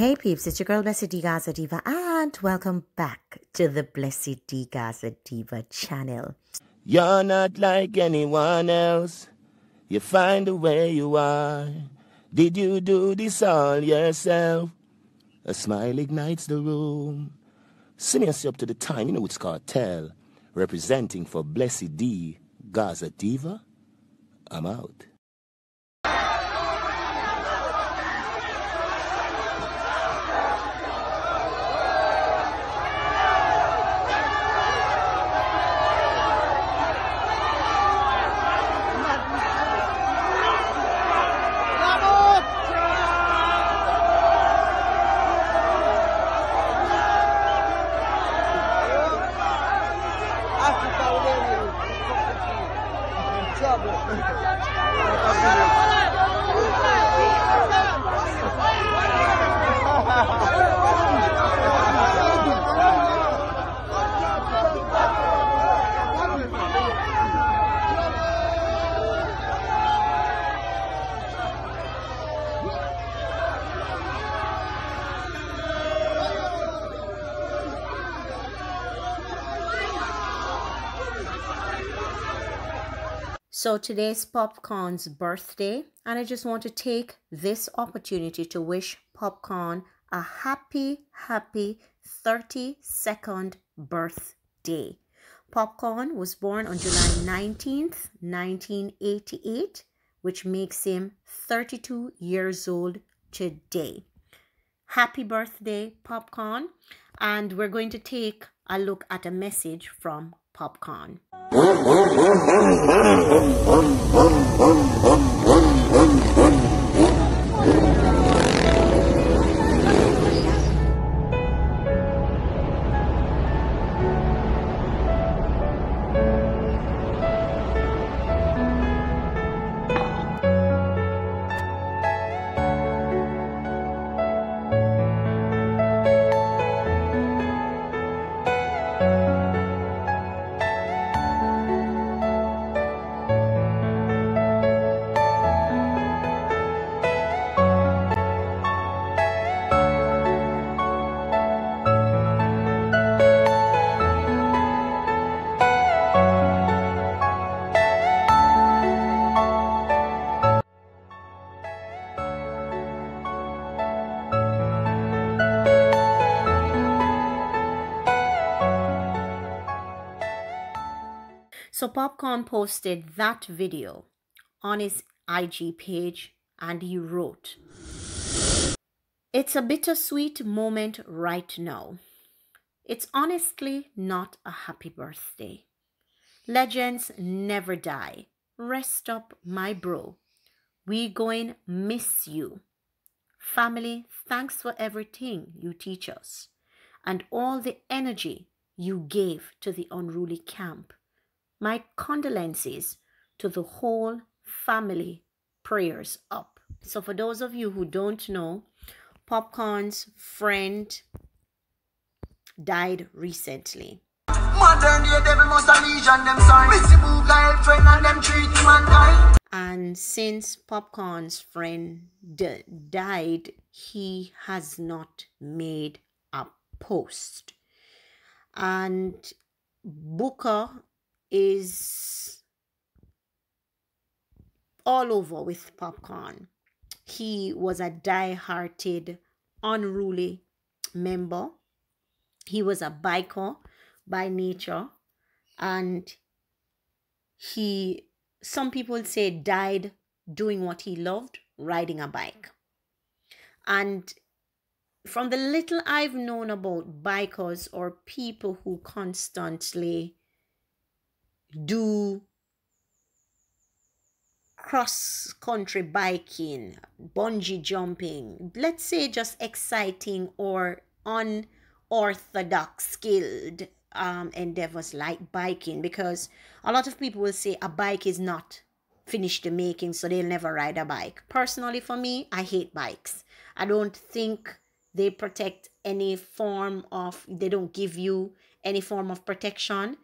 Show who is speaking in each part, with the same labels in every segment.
Speaker 1: Hey peeps, it's your girl BlessydGazaDiva and welcome back to the BlessydGazaDiva channel.
Speaker 2: You're not like anyone else. You find the way you are. Did you do this all yourself? A smile ignites the room. Sing us up to the time, you know it's Cartel. Representing for BlessydGazaDiva. I'm out.
Speaker 1: So today's Popcaan's birthday, and I just want to take this opportunity to wish Popcaan a happy 32nd birthday. Popcaan was born on July 19th, 1988, which makes him 32 years old today. Happy birthday, Popcaan. And we're going to take a look at a message from Popcaan. So Popcaan posted that video on his IG page and he wrote, "It's a bittersweet moment right now. It's honestly not a happy birthday. Legends never die. Rest up, my bro. We going miss you. Family, thanks for everything you teach us and all the energy you gave to the unruly camp. My condolences to the whole family. Prayers up." So for those of you who don't know, Popcaan's friend died recently. And since Popcaan's friend died, he has not made a post. And Booker is all over with Popcaan. He was a die-hearted, unruly member. He was a biker by nature, and some people say died doing what he loved, riding a bike. And from the little I've known about bikers or people who constantly do cross-country biking, bungee jumping, let's say just exciting or unorthodox skilled endeavors like biking, because a lot of people will say a bike is not finished the making, so they'll never ride a bike. Personally, for me, I hate bikes. I don't think they protect any form of, they don't give you any form of protection.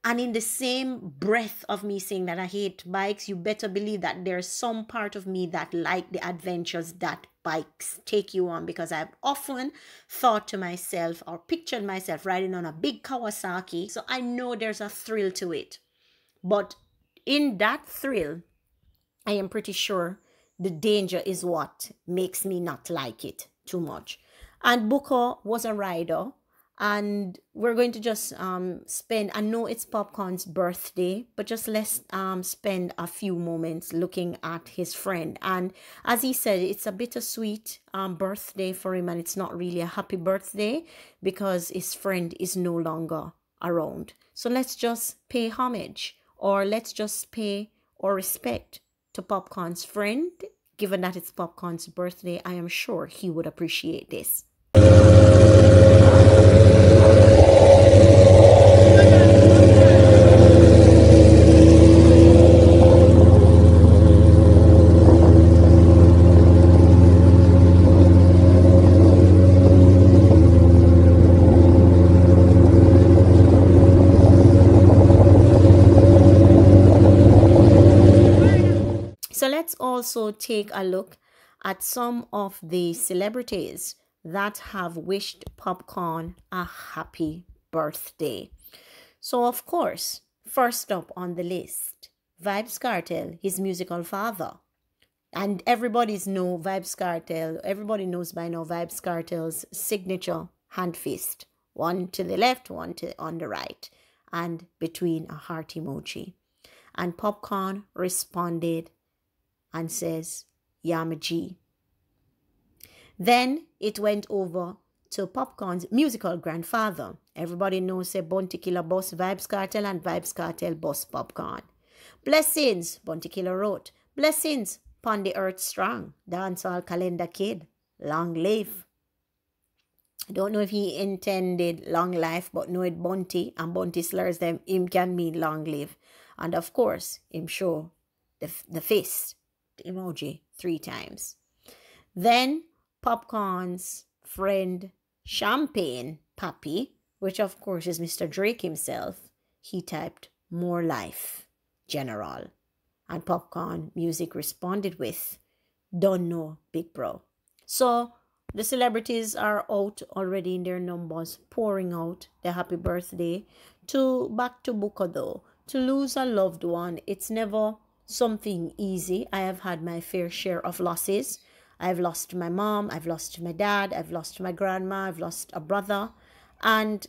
Speaker 1: And in the same breath of me saying that I hate bikes, you better believe that there's some part of me that like the adventures that bikes take you on, because I've often thought to myself or pictured myself riding on a big Kawasaki. So I know there's a thrill to it. But in that thrill, I am pretty sure the danger is what makes me not like it too much. And Booker was a rider, and we're going to just spend, I know it's Popcaan's birthday, but just let's spend a few moments looking at his friend. And as he said, it's a bittersweet birthday for him, and it's not really a happy birthday because his friend is no longer around. So let's just pay homage, or let's just pay or respect to Popcaan's friend. Given that it's Popcaan's birthday, I am sure he would appreciate this. So let's also take a look at some of the celebrities that have wished Popcaan a happy birthday. So of course, first up on the list, Vybz Kartel, his musical father. And everybody knows by now Vybz Kartel's signature hand fist. One to the left, one on the right, and between a heart emoji. And Popcaan responded and says, "Yama G." Then it went over to Popcaan's musical grandfather. Everybody knows say Bounty Killer boss Vybz Kartel and Vybz Kartel boss Popcaan. Blessings, Bounty Killer wrote, "Blessings pon the earth strong, dancehall calendar kid, long live." I don't know if he intended long life, but know it Bounty, and Bounty slurs them, him can mean long live. And of course, him show the fist emoji 3 times. Then Popcaan's friend Champagne Papi, which of course is Mr. Drake himself, he typed "more life, General." And Popcaan Music responded with "don't know, big bro." So the celebrities are out already in their numbers, pouring out their happy birthday. Back to Booker though. To lose a loved one, it's never something easy. I have had my fair share of losses. I've lost my mom, I've lost my dad, I've lost my grandma, I've lost a brother. And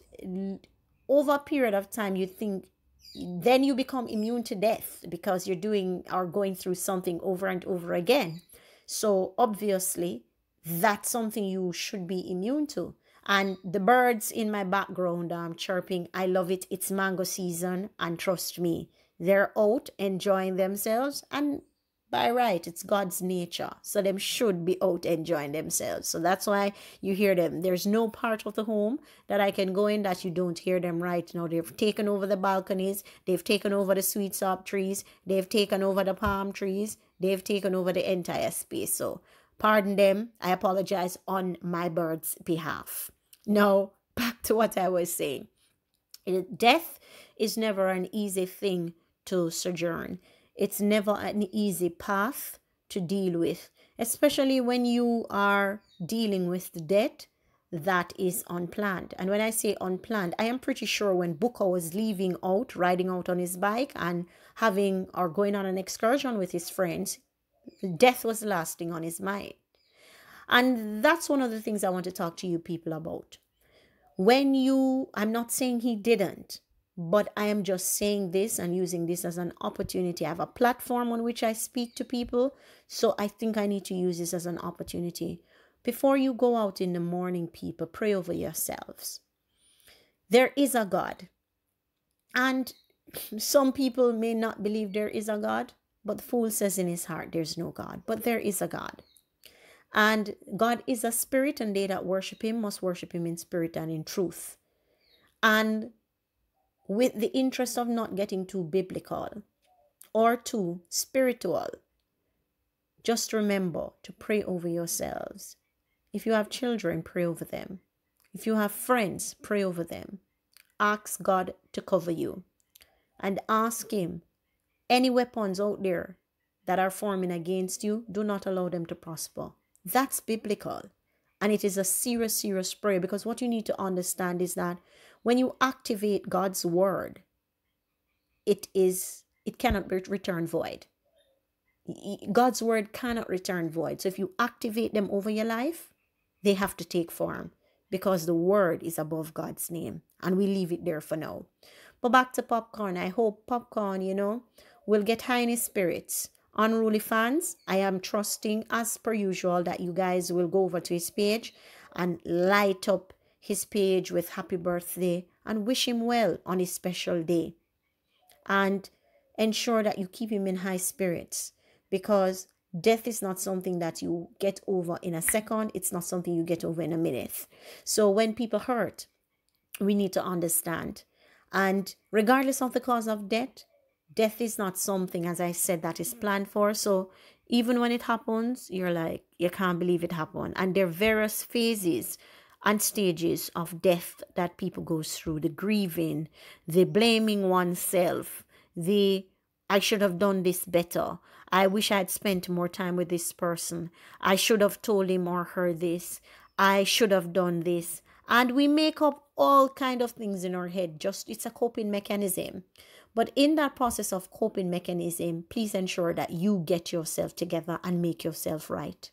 Speaker 1: over a period of time, you think, then you become immune to death because you're doing or going through something over and over again. So obviously, that's something you should be immune to. And the birds in my background chirping, I love it. It's mango season, and trust me, they're out enjoying themselves, and by right, it's God's nature. So them should be out enjoying themselves. So that's why you hear them. There's no part of the home that I can go in that you don't hear them right now. They've taken over the balconies. They've taken over the sweet sop trees. They've taken over the palm trees. They've taken over the entire space. So pardon them. I apologize on my bird's behalf. Now, back to what I was saying. Death is never an easy thing to sojourn. It's never an easy path to deal with, especially when you are dealing with the death that is unplanned. And when I say unplanned, I am pretty sure when Booker was riding out on his bike and having or going on an excursion with his friends, death was the last thing on his mind. And that's one of the things I want to talk to you people about. I'm not saying he didn't, but I am just saying this and using this as an opportunity. I have a platform on which I speak to people, so I think I need to use this as an opportunity. Before you go out in the morning, people, pray over yourselves. There is a God. And some people may not believe there is a God, but the fool says in his heart there's no God. But there is a God. And God is a spirit, and they that worship him must worship him in spirit and in truth. And with the interest of not getting too biblical or too spiritual, just remember to pray over yourselves. If you have children, pray over them. If you have friends, pray over them. Ask God to cover you. and ask him, any weapons out there that are forming against you, do not allow them to prosper. That's biblical. And it is a serious, serious prayer, because what you need to understand is that when you activate God's word, it cannot return void. God's word cannot return void. So if you activate them over your life, they have to take form, because the word is above God's name. And we leave it there for now. But back to Popcaan. I hope Popcaan, will get high in his spirits. Unruly fans, I am trusting as per usual that you guys will go over to his page and light up his page with happy birthday and wish him well on his special day. And ensure that you keep him in high spirits, because death is not something that you get over in a second. It's not something you get over in a minute. So when people hurt, we need to understand. And regardless of the cause of death, death is not something, as I said, that is planned for. So even when it happens, you're like, you can't believe it happened. And there are various phases and stages of death that people go through. The grieving, the blaming oneself, the I should have done this better. I wish I had spent more time with this person. I should have told him or her this. I should have done this. And we make up all kind of things in our head. Just it's a coping mechanism. But in that process of coping mechanism, please ensure that you get yourself together and make yourself right.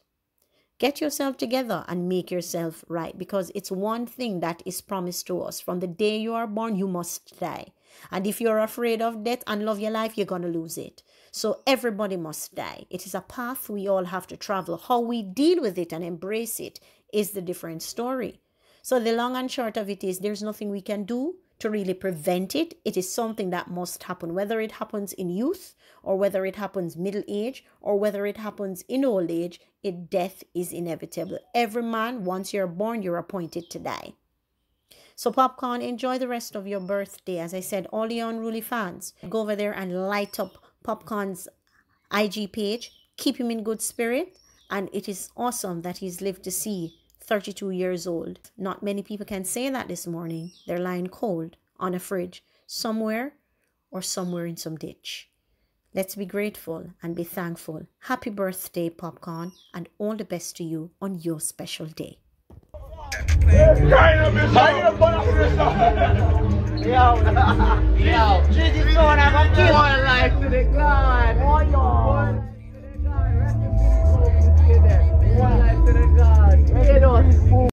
Speaker 1: Get yourself together and make yourself right, because it's one thing that is promised to us. From the day you are born, you must die. And if you're afraid of death and love your life, you're going to lose it. So everybody must die. It is a path we all have to travel. How we deal with it and embrace it is the different story. So the long and short of it is, there's nothing we can do to really prevent it. It is something that must happen, whether it happens in youth or whether it happens middle age or whether it happens in old age. Death is inevitable. Every man, once you're born, you're appointed to die. So Popcaan, enjoy the rest of your birthday. As I said, all the unruly fans, go over there and light up Popcaan's IG page. Keep him in good spirit. And it is awesome that he's lived to see 32 years old. Not many people can say that this morning. They're lying cold on a fridge somewhere or somewhere in some ditch. Let's be grateful and be thankful. Happy birthday, Popcaan, and all the best to you on your special day.
Speaker 3: Jesus, Lord, I'm gonna give my life to the God. One life to the God.